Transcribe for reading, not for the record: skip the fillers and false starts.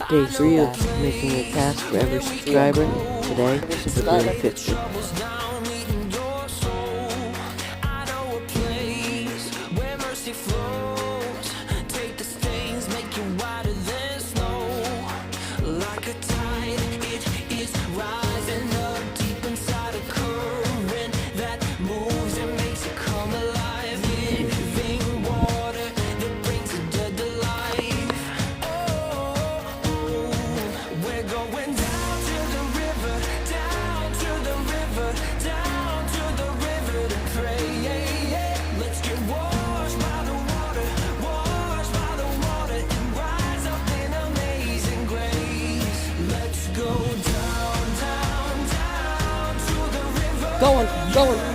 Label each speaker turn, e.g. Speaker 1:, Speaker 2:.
Speaker 1: Day 3 of making a task for every subscriber. Today, we're doing 50.
Speaker 2: Going.